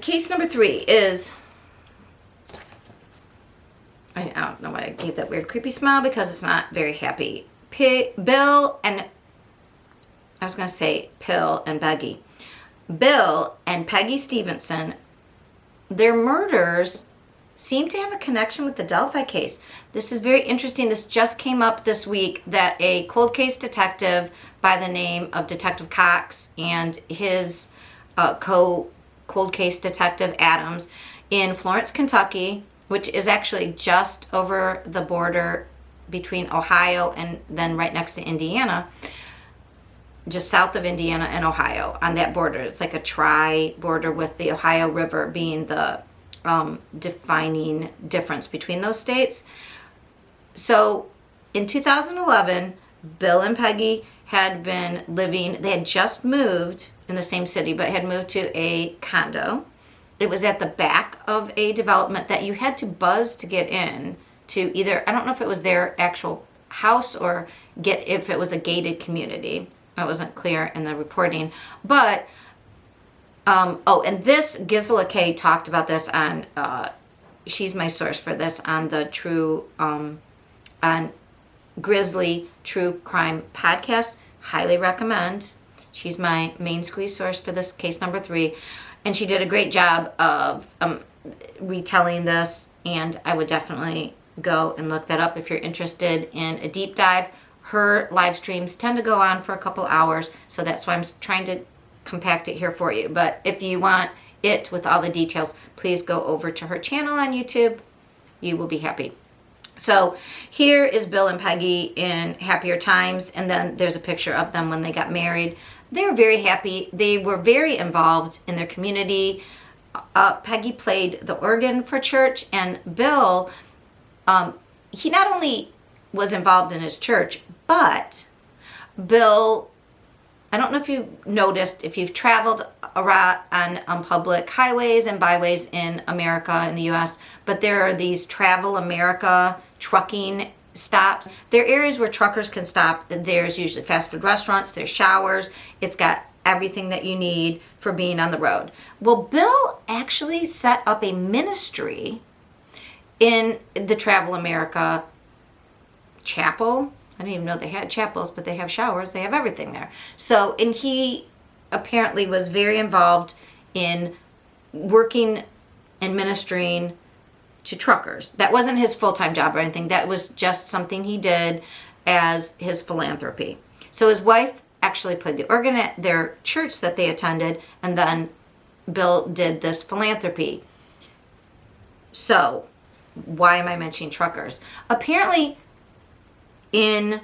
case number 3 is, I don't know why I gave that weird creepy smile because it's not very happy. Bill and, I was going to say Pill and Peggy. Bill and Peggy Stephenson, their murders seem to have a connection with the Delphi case. This is very interesting. This just came up this week that a cold case detective by the name of Detective Cox and his cold case detective Adams in Florence, Kentucky, which is actually just over the border between Ohio and then right next to Indiana, just south of Indiana and Ohio on that border. It's like a tri-border with the Ohio River being the defining difference between those states. So in 2011, Bill and Peggy had been living, they had just moved in the same city, but had moved to a condo. It was at the back of a development that you had to buzz to get in to either, I don't know if it was their actual house or if it was a gated community. It wasn't clear in the reporting. But, and this, Gisela K talked about this on, she's my source for this on the on Grizzly True Crime podcast. Highly recommend. She's my main squeeze source for this case number 3. And she did a great job of retelling this, and I would definitely go and look that up if you're interested in a deep dive. Her live streams tend to go on for a couple hours, so that's why I'm trying to compact it here for you. But if you want it with all the details, please go over to her channel on YouTube. You will be happy. So here is Bill and Peggy in happier times, and then there's a picture of them when they got married. They were very happy. They were very involved in their community. Peggy played the organ for church, and Bill, he not only was involved in his church, but Bill, I don't know if you noticed, if you've traveled around on public highways and byways in America, in the U.S., but there are these Travel America trucking stops. There are areas where truckers can stop. There's usually fast food restaurants, there's showers. It's got everything that you need for being on the road. Well, Bill actually set up a ministry in the Travel America chapel. I didn't even know they had chapels, but they have showers. They have everything there. So, and he apparently was very involved in working and ministering to truckers. That wasn't his full-time job or anything. That was just something he did as his philanthropy. So his wife actually played the organ at their church that they attended, and then Bill did this philanthropy. So why am I mentioning truckers? Apparently in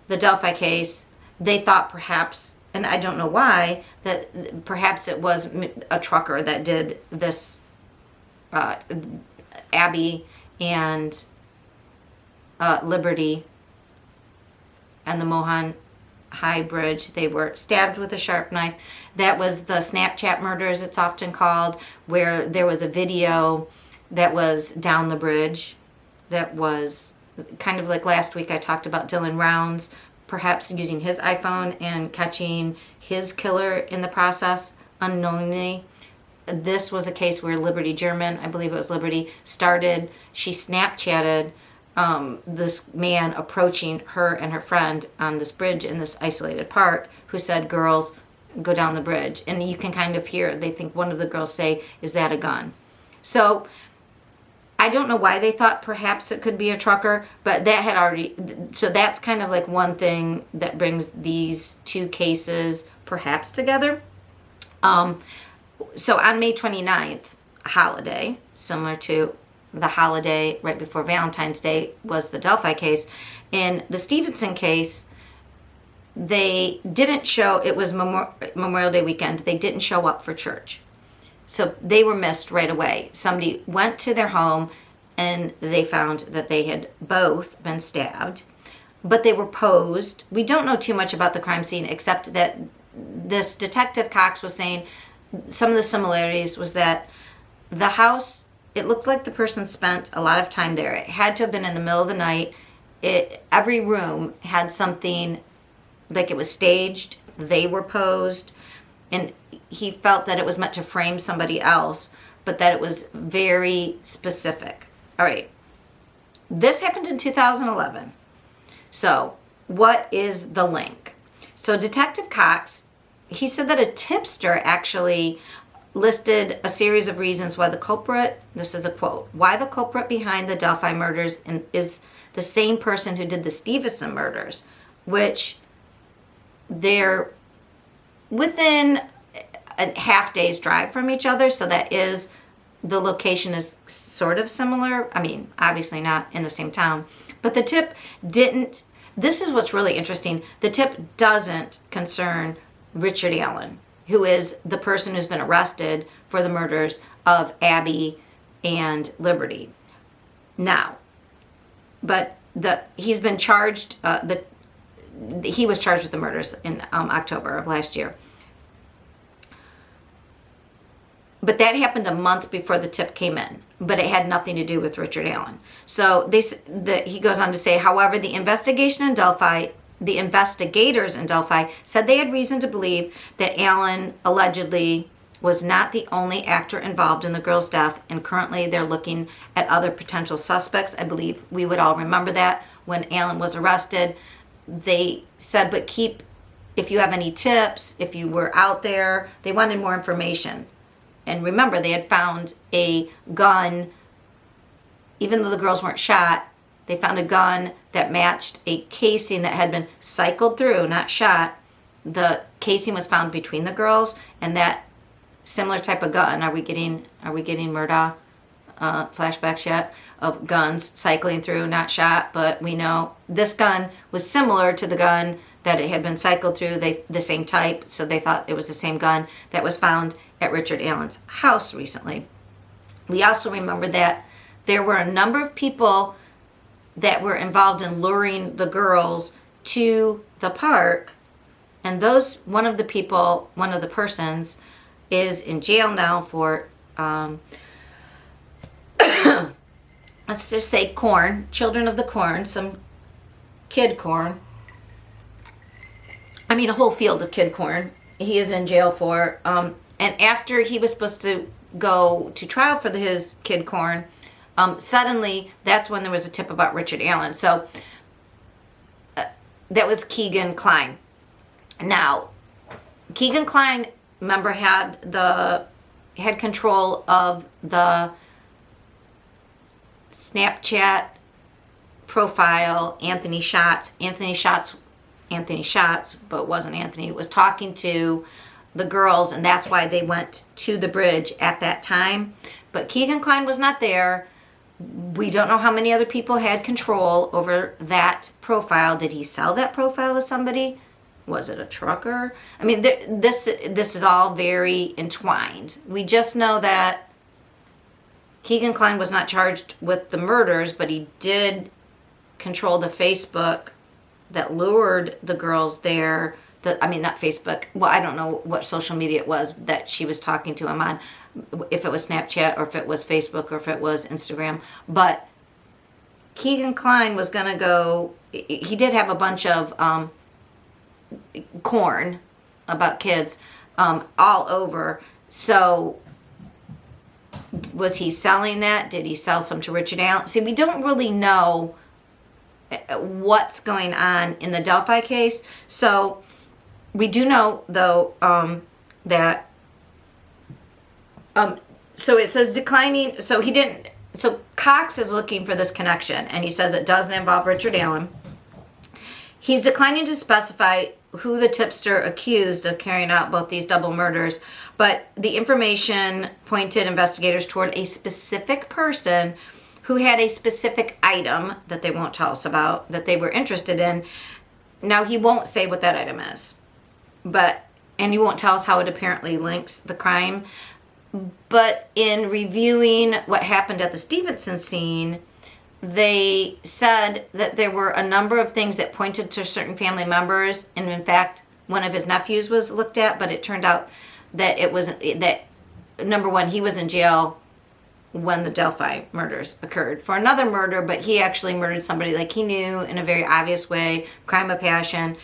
the Delphi case, they thought perhaps, and I don't know why, that perhaps it was a trucker that did this. Abby and Liberty and the Mohan High Bridge, they were stabbed with a sharp knife. That was the Snapchat murders, it's often called, where there was a video that was down the bridge that was kind of like last week I talked about Dylan Rounds perhaps using his iPhone and catching his killer in the process unknowingly. This was a case where Liberty German, I believe it was Liberty, started, she Snapchatted this man approaching her and her friend on this bridge in this isolated park, who said, "Girls, go down the bridge." And you can kind of hear, they think one of the girls say, "Is that a gun?" So I don't know why they thought perhaps it could be a trucker, but that had already, so that's kind of like one thing that brings these two cases perhaps together. So on May 29th, a holiday, similar to the holiday right before Valentine's Day was the Delphi case. In the Stephenson case, they didn't show, it was Memorial Day weekend, they didn't show up for church. So they were missed right away. Somebody went to their home and they found that they had both been stabbed, but they were posed. We don't know too much about the crime scene except that this Detective Cox was saying some of the similarities was that the house, it looked like the person spent a lot of time there. It had to have been in the middle of the night. Every room had something, like it was staged, they were posed, and he felt that it was meant to frame somebody else. but that it was very specific. All right. This happened in 2011. So what is the link? So Detective Cox, he said that a tipster actually listed a series of reasons why the culprit, this is a quote, why the culprit behind the Delphi murders is the same person who did the Stephenson murders, which they're within a half day's drive from each other. So that is, the location is sort of similar. I mean, obviously not in the same town, but the tip didn't, this is what's really interesting. The tip doesn't concern Richard Allen, who is the person who's been arrested for the murders of Abby and Liberty. Now, but he's been charged, he was charged with the murders in October of last year. But that happened a month before the tip came in. But it had nothing to do with Richard Allen. So he goes on to say, however, the investigators in Delphi said they had reason to believe that Allen allegedly was not the only actor involved in the girl's death, and currently they're looking at other potential suspects. I believe we would all remember that when Allen was arrested. They said, but if you have any tips, if you were out there, they wanted more information. And remember, they had found a gun, even though the girls weren't shot, they found a gun that matched a casing that had been cycled through, not shot. The casing was found between the girls, and that similar type of gun, are we getting Murdaugh flashbacks yet of guns cycling through, not shot, but we know this gun was similar to the gun that it had been cycled through, the same type, so they thought it was the same gun that was found at Richard Allen's house recently. We also remember that there were a number of people that were involved in luring the girls to the park, and one of the persons is in jail now for let's just say corn, children of the corn, some kid corn. I mean, a whole field of kid corn. He is in jail for, and after he was supposed to go to trial for his kid corn, suddenly that's when there was a tip about Richard Allen. So that was Keegan Klein. Now, Keegan Klein, remember, had control of the Snapchat profile. Anthony Shots, but it wasn't Anthony. It was talking to the girls, and that's why they went to the bridge at that time. But Keegan Klein was not there. We don't know how many other people had control over that profile. Did he sell that profile to somebody? Was it a trucker? I mean, this is all very entwined. We just know that Keegan Klein was not charged with the murders, but he did control the Facebook that lured the girls there. Not Facebook. Well, I don't know what social media it was that she was talking to him on, if it was Snapchat or if it was Facebook or if it was Instagram. But Keegan Klein was going to go, he did have a bunch of corn about kids all over. So was he selling that? Did he sell some to Richard Allen? See, we don't really know what's going on in the Delphi case. So we do know, though, that so it says declining. So Cox is looking for this connection, and he says it doesn't involve Richard Allen. He's declining to specify who the tipster accused of carrying out both these double murders, but the information pointed investigators toward a specific person who had a specific item that they won't tell us about, that they were interested in. Now, he won't say what that item is, and he won't tell us how it apparently links the crime. But in reviewing what happened at the Stephenson scene, they said that there were a number of things that pointed to certain family members, and in fact, one of his nephews was looked at, but it turned out that number one, he was in jail when the Delphi murders occurred for another murder, but he actually murdered somebody like he knew in a very obvious way, crime of passion.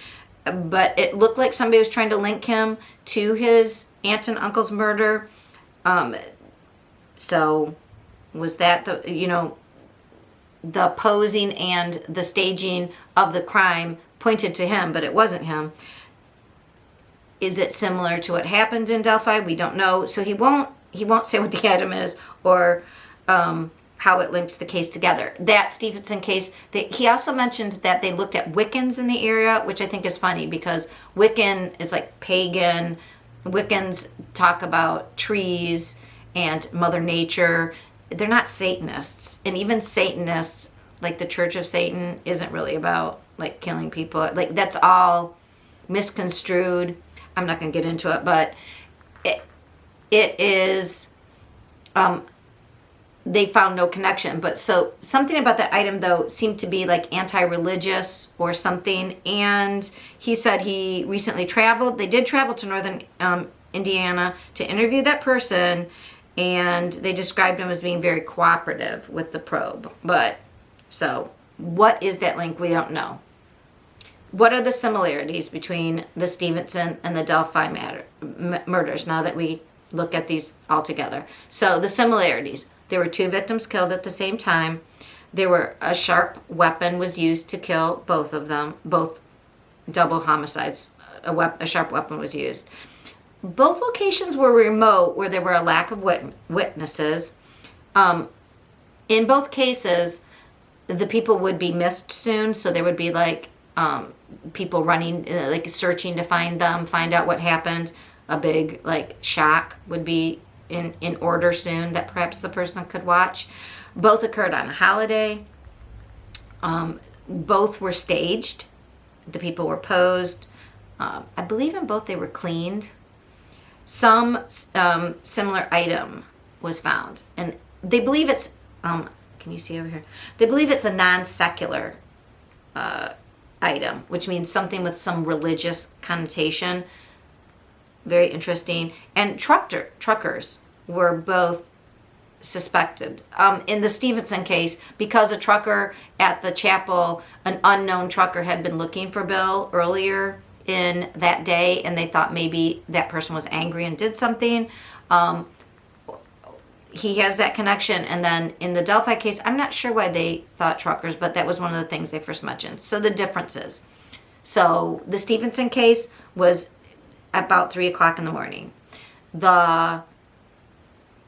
But it looked like somebody was trying to link him to his aunt and uncle's murder. So was that the posing and the staging of the crime pointed to him, but it wasn't him. Is it similar to what happened in Delphi? We don't know. So he won't say what the item is or how it links the case together. That Stephenson case, he also mentioned that they looked at Wiccans in the area, which I think is funny because Wiccan is like pagan. Wiccans talk about trees and Mother Nature. They're not Satanists. And even Satanists, like the Church of Satan, isn't really about like killing people. Like that's all misconstrued. I'm not going to get into it, but it is, they found no connection. But so something about that item though seemed to be like anti-religious or something. And he said he recently traveled. They did travel to northern Indiana to interview that person. And they described him as being very cooperative with the probe. But, so, what is that link? We don't know. What are the similarities between the Stephenson and the Delphi murders, now that we look at these all together? So, the similarities. There were 2 victims killed at the same time. A sharp weapon was used to kill both of them. Both double homicides. A sharp weapon was used. Both locations were remote where there were a lack of witnesses. In both cases, the people would be missed soon, so there would be like people running, like searching to find them, find out what happened. A big like shock would be in order soon that perhaps the person could watch. Both occurred on a holiday. Both were staged. The people were posed. I believe in both they were cleaned. Some similar item was found, and they believe it's can you see over here? They believe it's a non-secular item, which means something with some religious connotation. Very interesting. And truckers were both suspected. In the Stephenson case, because a trucker at the chapel, an unknown trucker had been looking for Bill earlier in that day, and they thought maybe that person was angry and did something. He has that connection. And then in the Delphi case, I'm not sure why they thought truckers, but that was one of the things they first mentioned. So the differences. So the Stephenson case was about 3 o'clock in the morning. The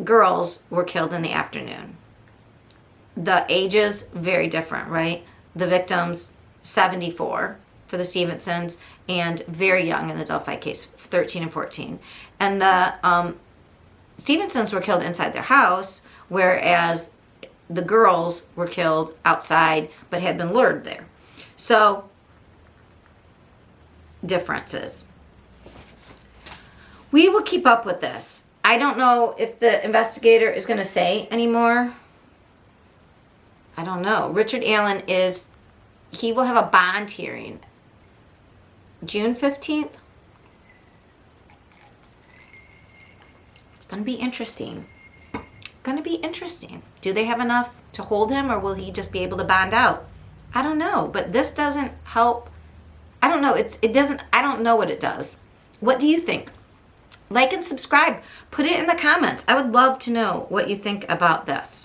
girls were killed in the afternoon. The ages, very different, right? The victims, 74 for the Stephensons, and very young in the Delphi case, 13 and 14. And the Stephensons were killed inside their house, whereas the girls were killed outside but had been lured there. So, differences. We will keep up with this. I don't know if the investigator is going to say anymore. I don't know. Richard Allen he will have a bond hearing June 15th. It's going to be interesting. Do they have enough to hold him, or will he just be able to bond out? I don't know, but this doesn't help. I don't know. I don't know what it does. What do you think? Like and subscribe. Put it in the comments. I would love to know what you think about this.